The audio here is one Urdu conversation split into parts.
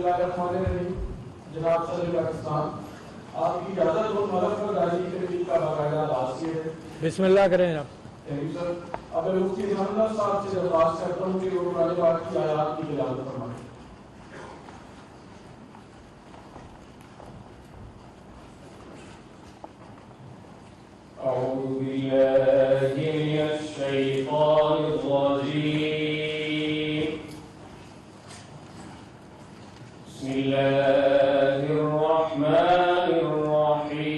اللہ الرحمن الرحیم. جناب صدر پاکستان، آپ کی اجازت ہو ملک پر داری کی تحقیق کا باقاعدہ آغاز کیا ہے. بسم اللہ کریں جناب. Thank you sir. اب میں مفتی حمزہ صاحب سے درخواست کرتا ہوں کہ وہ قرآن پاک کی آیات کی تلاوت فرمائیں. أعوذ بالله من الشيطان الرجيم. بسم الله الرحمن الرحيم.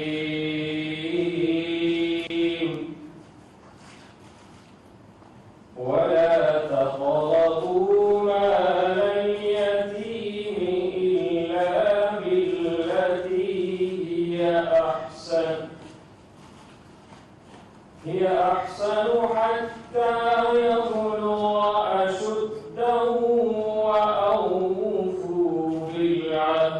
ولا تقربوا مال اليتيم إلا بالتي هي أحسن حتى يبلغ أشده وأوفوا بالعهد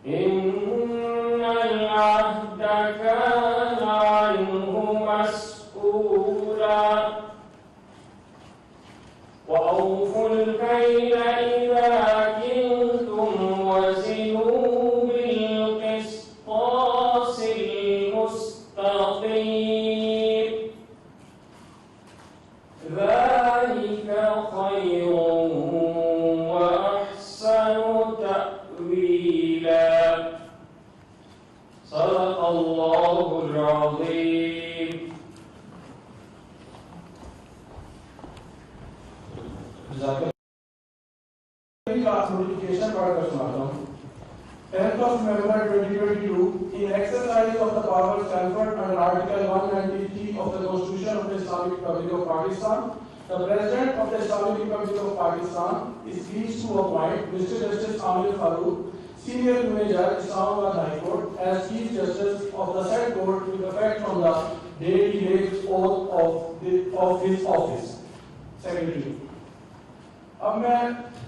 إن العهد كان عنه مسؤولا. وأوفوا الكيل إذا كلتم وزنوا بالقسطاس المستقيم ذلك خير وأحسن تأويلا. صدق الله العظيم. Notification پڑھ کر سناتا ہوں. 10th of November 2022, in exercise of the powers conferred under Article 193 of the Constitution of the Islamic Republic of Pakistan, the President of the Islamic Republic of Pakistan is pleased to appoint Mr. Justice Amir Farooq, Senior Manager, Islamabad High Court, as Chief Justice of the said court with effect from the day he takes oath of his office. Secretary. اب میں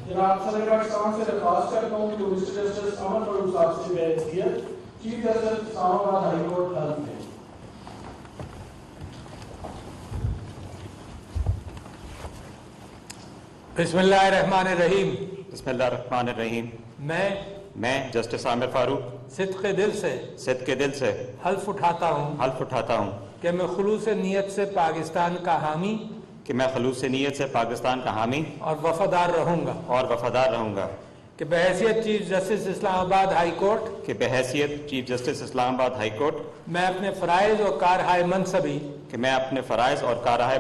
جناب صدر پاکستان سے درخواست کرتا ہوں کہ مسٹر جسٹس امر فاروق صاحب سے بیعت چیف جسٹس اسلام آباد ہائی کورٹ حلف لیں. بسم اللہ الرحمن الرحیم. بسم اللہ الرحمن الرحیم. میں جسٹس عامر فاروق صدق دل سے حلف اٹھاتا ہوں کہ میں خلوص نیت سے پاکستان کا حامی اور وفادار رہوں گا کہ بحیثیت چیف جسٹس اسلام آباد ہائی کورٹ میں اپنے فرائض اور کارہائے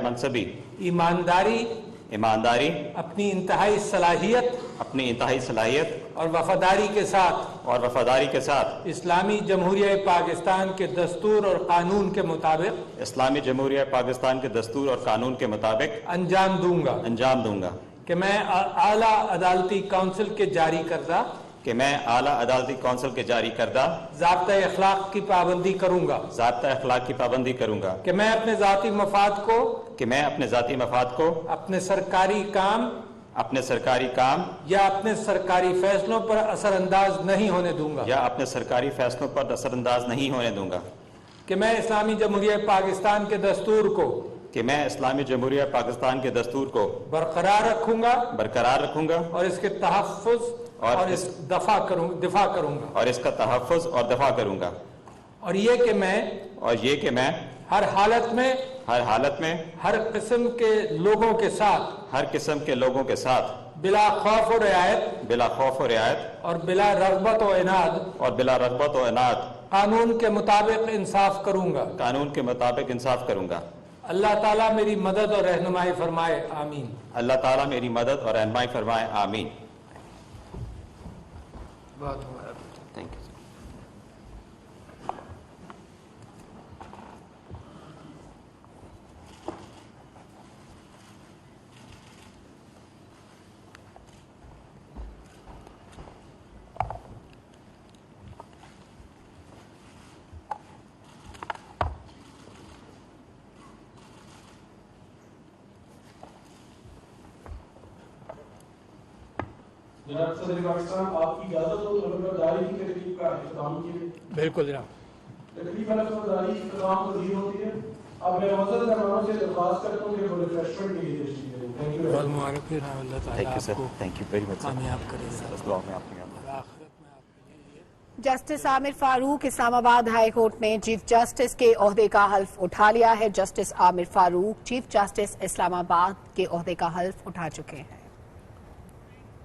منصبی ایمانداری اپنی انتہائی صلاحیت اور وفاداری کے ساتھ اسلامی جمہوریہ پاکستان کے دستور اور قانون کے مطابق انجام دوں گا کہ میں اعلیٰ عدالتی کونسل کے جاری کردہ ضابطۂ اخلاق کی پابندی کروں گا کہ میں اپنے ذاتی مفاد کو اپنے سرکاری کام یا اپنے سرکاری فیصلوں پر اثر انداز نہیں ہونے دوں گا کہ میں اسلامی جمہوریہ پاکستان کے دستور کو برقرار رکھوں گا اور اس کے تحفظ اور دفاع کروں گا اور یہ کہ میں ہر حالت میں ہر قسم کے لوگوں کے ساتھ بلا خوف و رعایت اور بلا رغبت و عناد قانون کے مطابق انصاف کروں گا. اللہ تعالیٰ میری مدد اور رہنمائی فرمائے آمین. Thank you. جناب صدر پاکستان، آپ کی اجازت ہو تو نمبرداری کی تقریب کا اختتام کیجیے. بالکل جناب. تقریب نمبرداری اختتام پذیر ہوتی ہے. اب میں معزز مہمانوں سے درخواست کرتا ہوں کہ وہ ریفریشمنٹ کے لیے تشریف لیں. Thank you. اللہ تعالیٰ تھینک یو ویری مچ کامیاب کرے. جسٹس عامر فاروق اسلام آباد ہائی کورٹ نے چیف جسٹس کے عہدے کا حلف اٹھا لیا ہے. جسٹس عامر فاروق چیف جسٹس اسلام آباد کے عہدے کا حلف اٹھا چکے ہیں.